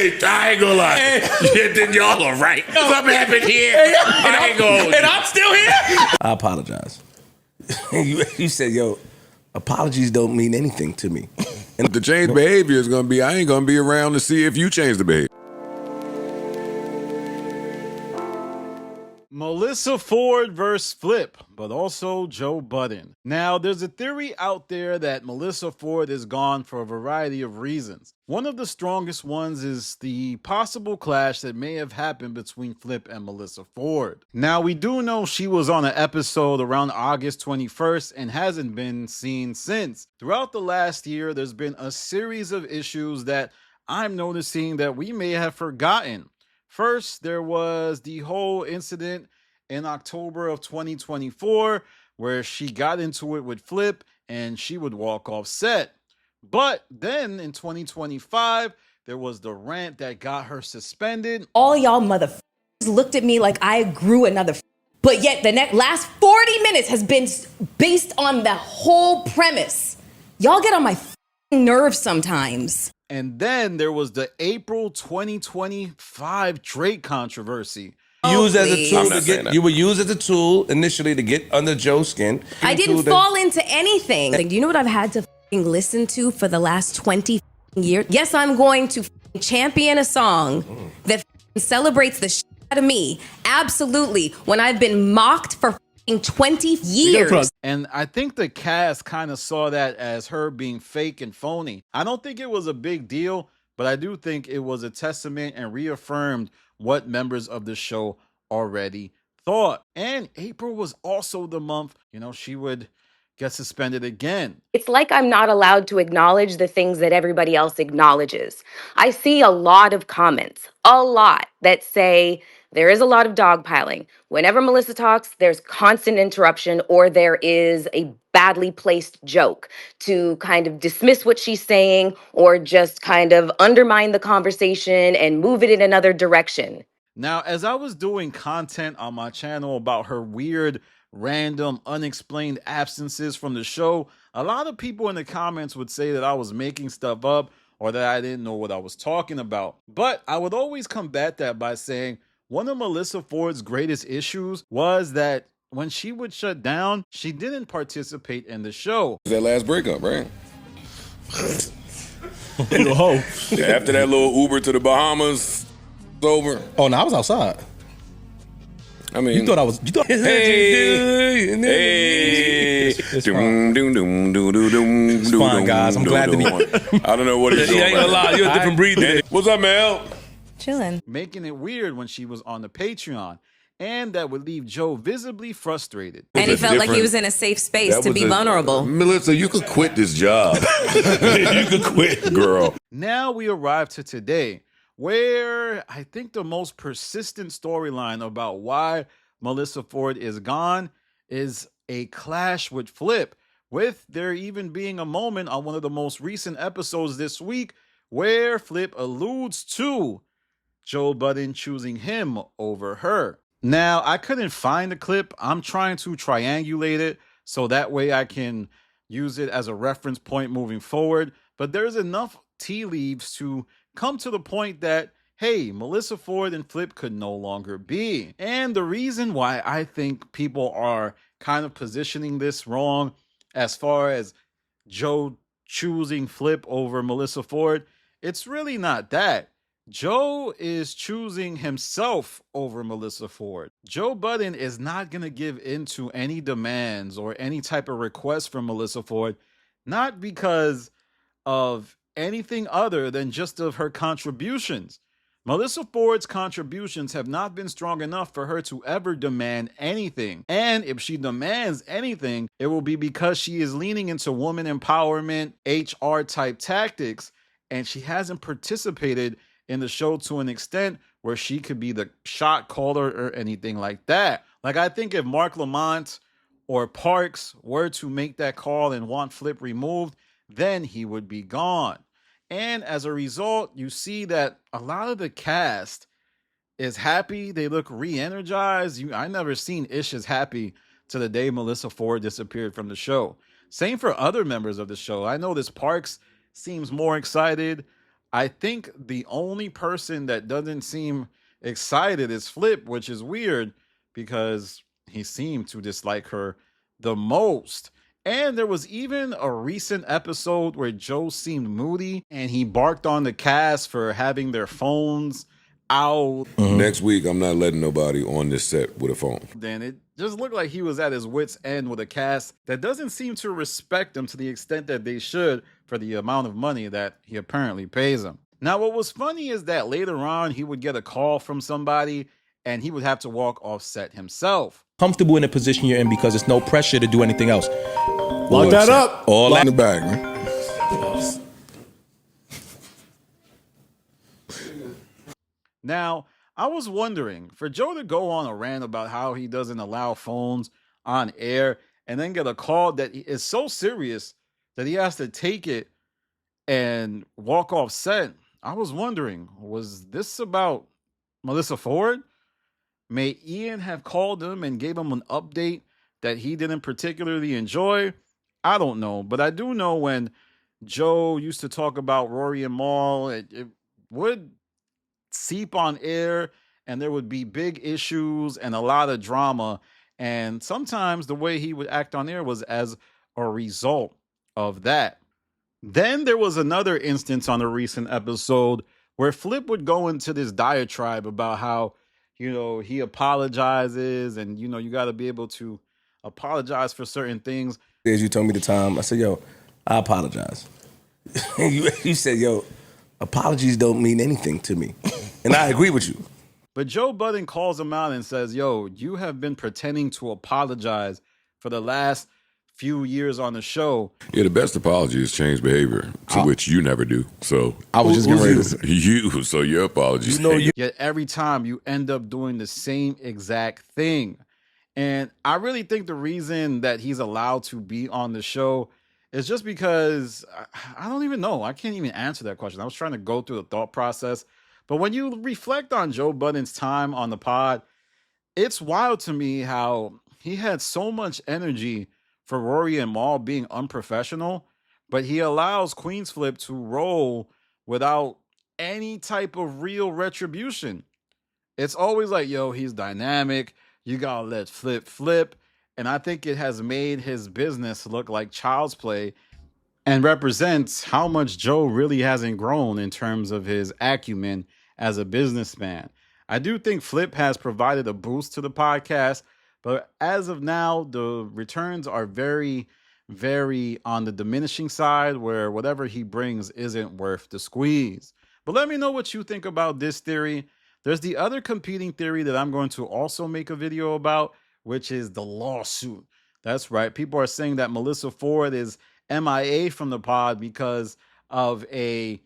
I ain't gonna lie. Hey. Then y'all are right. Something happened here. I ain't gonna. And I'm still here. I apologize. You said, yo, apologies don't mean anything to me. And the change behavior is gonna be, I ain't gonna be around to see if you change the behavior. Melyssa Ford versus Flip, but also Joe Budden. Now, there's a theory out there that Melyssa Ford is gone for a variety of reasons. One of the strongest ones is the possible clash that may have happened between Flip and Melyssa Ford. Now, we do know she was on an episode around August 21st and hasn't been seen since. Throughout the last year, there's been a series of issues that I'm noticing that we may have forgotten. First, there was the whole incident in October of 2024 where she got into it with Flip and she would walk off set. But then in 2025, there was the rant that got her suspended. All y'all motherfuckers looked at me like I grew another but yet the last 40 minutes has been based on the whole premise. Y'all get on my nerves sometimes. And then there was the April 2025 Drake controversy. Used as a tool to get, you were used as a tool initially to get under Joe's skin. I didn't fall into anything. Like, do you know what I've had to listen to for the last 20 years? Yes, I'm going to champion a song that celebrates the shit out of me. Absolutely. When I've been mocked for 20 years. And I think the cast kind of saw that as her being fake and phony. I don't think it was a big deal, but I do think it was a testament and reaffirmed what members of the show already thought. And April was also the month, she would get suspended again. It's like I'm not allowed to acknowledge the things that everybody else acknowledges. I see a lot of comments, that say there is a lot of dogpiling. Whenever Melyssa talks, there's constant interruption or there is a badly placed joke to kind of dismiss what she's saying or just kind of undermine the conversation and move it in another direction. Now, as I was doing content on my channel about her weird, random, unexplained absences from the show, a lot of people in the comments would say that I was making stuff up or that I didn't know what I was talking about. But I would always combat that by saying one of Melyssa Ford's greatest issues was that when she would shut down, she didn't participate in the show. That last breakup, right? You a hoe. After that little Uber to the Bahamas, it's over. Oh, no, I was outside. I mean, you thought I was. Hey. It's fine, guys. I'm glad to be. I don't know what he's doing. You ain't gonna lie. You're a different breed today. What's up, Mel? Chilling. Making it weird when she was on the Patreon. And that would leave Joe visibly frustrated. And he felt like he was in a safe space to be vulnerable. Melyssa, you could quit this job. You could quit, girl. Now we arrive to today, where I think the most persistent storyline about why Melyssa Ford is gone is a clash with Flip, with there even being a moment on one of the most recent episodes this week where Flip alludes to Joe Budden choosing him over her. Now, I couldn't find the clip. I'm trying to triangulate it so that way I can use it as a reference point moving forward. But there's enough tea leaves to come to the point that, hey, Melyssa Ford and Flip could no longer be. And the reason why I think people are kind of positioning this wrong as far as Joe choosing Flip over Melyssa Ford, it's really not that. Joe is choosing himself over Melyssa Ford. Joe Budden is not going to give in to any demands or any type of request from Melyssa Ford, not because of anything other than just of her contributions. Melyssa Ford's contributions have not been strong enough for her to ever demand anything. And if she demands anything, it will be because she is leaning into woman empowerment, HR type tactics, and she hasn't participated in the show to an extent where she could be the shot caller or anything like that. Like, I think if Mark Lamont or Parks were to make that call and want Flip removed, then he would be gone. And as a result, you see that a lot of the cast is happy. They look re-energized. I never seen Ish as happy to the day Melyssa Ford disappeared from the show. Same for other members of the show. I know this Parks seems more excited. I think the only person that doesn't seem excited is Flip, which is weird because he seemed to dislike her the most. And there was even a recent episode where Joe seemed moody and he barked on the cast for having their phones out. Next week, I'm not letting nobody on this set with a phone. Then it just looked like he was at his wit's end with a cast that doesn't seem to respect him to the extent that they should for the amount of money that he apparently pays him. Now, what was funny is that later on, he would get a call from somebody and he would have to walk off set himself. Comfortable in the position you're in because it's no pressure to do anything else. Lock that up. All Lock that. in the bag, man. Now, I was wondering, for Joe to go on a rant about how he doesn't allow phones on air and then get a call that is so serious that he has to take it and walk off set, I was wondering, was this about Melyssa Ford? May Ian have called him and gave him an update that he didn't particularly enjoy? I don't know, but I do know when Joe used to talk about Rory and Mal, it would seep on air and there would be big issues and a lot of drama. And sometimes the way he would act on air was as a result of that. Then there was another instance on a recent episode where Flip would go into this diatribe about how, he apologizes and, you got to be able to apologize for certain things. As you told me the time, I said, yo, I apologize. you said, yo, apologies don't mean anything to me. And I agree with you. But Joe Budden calls him out and says, yo, you have been pretending to apologize for the last few years on the show. Yeah, the best apology is change behavior, to which you never do. So I was just getting ready to say. you. So your apologies. Yet every time you end up doing the same exact thing. And I really think the reason that he's allowed to be on the show is just because I don't even know. I can't even answer that question. I was trying to go through the thought process. But when you reflect on Joe Budden's time on the pod, it's wild to me how he had so much energy for Rory and Mal being unprofessional, but he allows Queen's Flip to roll without any type of real retribution. It's always like, yo, he's dynamic. You gotta let Flip flip. And I think it has made his business look like child's play and represents how much Joe really hasn't grown in terms of his acumen as a businessman. I do think Flip has provided a boost to the podcast, but as of now, the returns are very, very on the diminishing side where whatever he brings isn't worth the squeeze. But let me know what you think about this theory. There's the other competing theory that I'm going to also make a video about, which is the lawsuit. That's right. People are saying that Melyssa Ford is MIA from the pod because of a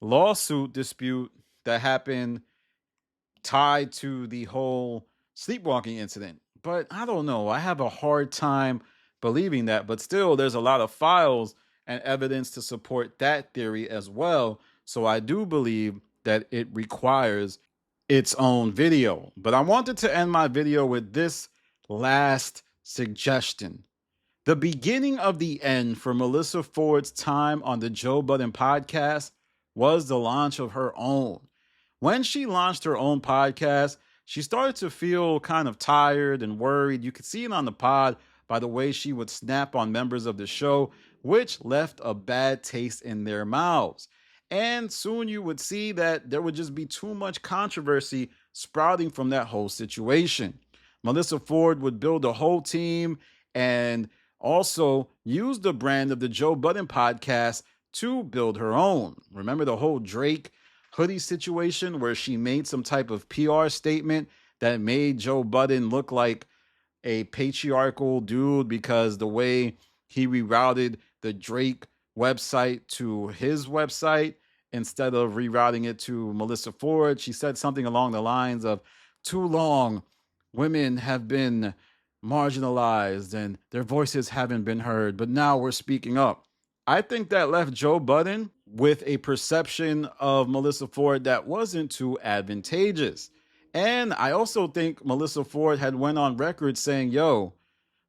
lawsuit dispute that happened tied to the whole sleepwalking incident. But I don't know. I have a hard time believing that. But still, there's a lot of files and evidence to support that theory as well. So I do believe that it requires its own video. But I wanted to end my video with this last suggestion. The beginning of the end for Melyssa Ford's time on the Joe Budden podcast was the launch of her own. When she launched her own podcast, she started to feel kind of tired and worried. You could see it on the pod by the way she would snap on members of the show, which left a bad taste in their mouths. And soon you would see that there would just be too much controversy sprouting from that whole situation. Melyssa Ford would build a whole team and also use the brand of the Joe Budden podcast to build her own. Remember the whole Drake hoodie situation where she made some type of PR statement that made Joe Budden look like a patriarchal dude because the way he rerouted the Drake website to his website instead of rerouting it to Melyssa Ford. She said something along the lines of, too long, women have been marginalized and their voices haven't been heard, but now we're speaking up. I think that left Joe Budden with a perception of Melyssa Ford that wasn't too advantageous. And I also think Melyssa Ford had went on record saying, yo,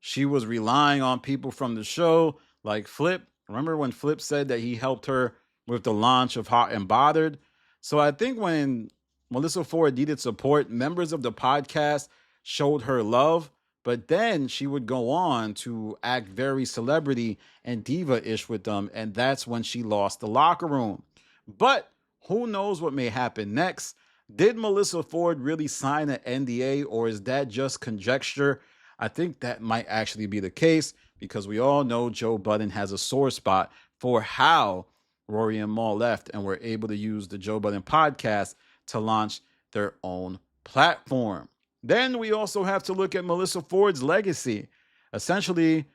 she was relying on people from the show like Flip. Remember when Flip said that he helped her with the launch of Hot and Bothered. So I think when Melyssa Ford needed support, members of the podcast showed her love, but then she would go on to act very celebrity and diva-ish with them, and that's when she lost the locker room. But who knows what may happen next? Did Melyssa Ford really sign an NDA, or is that just conjecture? I think that might actually be the case, because we all know Joe Budden has a sore spot for how Rory and Mal left and were able to use the Joe Budden podcast to launch their own platform. Then we also have to look at Melyssa Ford's legacy. Essentially,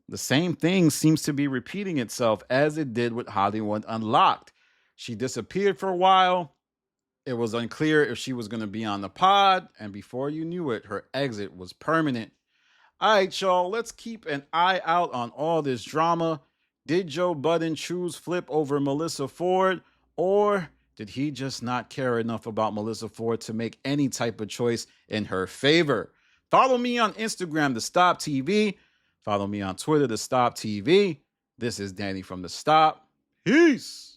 the same thing seems to be repeating itself as it did with Hollywood Unlocked. She disappeared for a while. It was unclear if she was going to be on the pod, and before you knew it, her exit was permanent. All right, y'all, let's keep an eye out on all this drama. Did Joe Budden choose Flip over Melyssa Ford, or did he just not care enough about Melyssa Ford to make any type of choice in her favor? Follow me on Instagram, The Stop TV. Follow me on Twitter, The Stop TV. This is Danny from The Stop. Peace.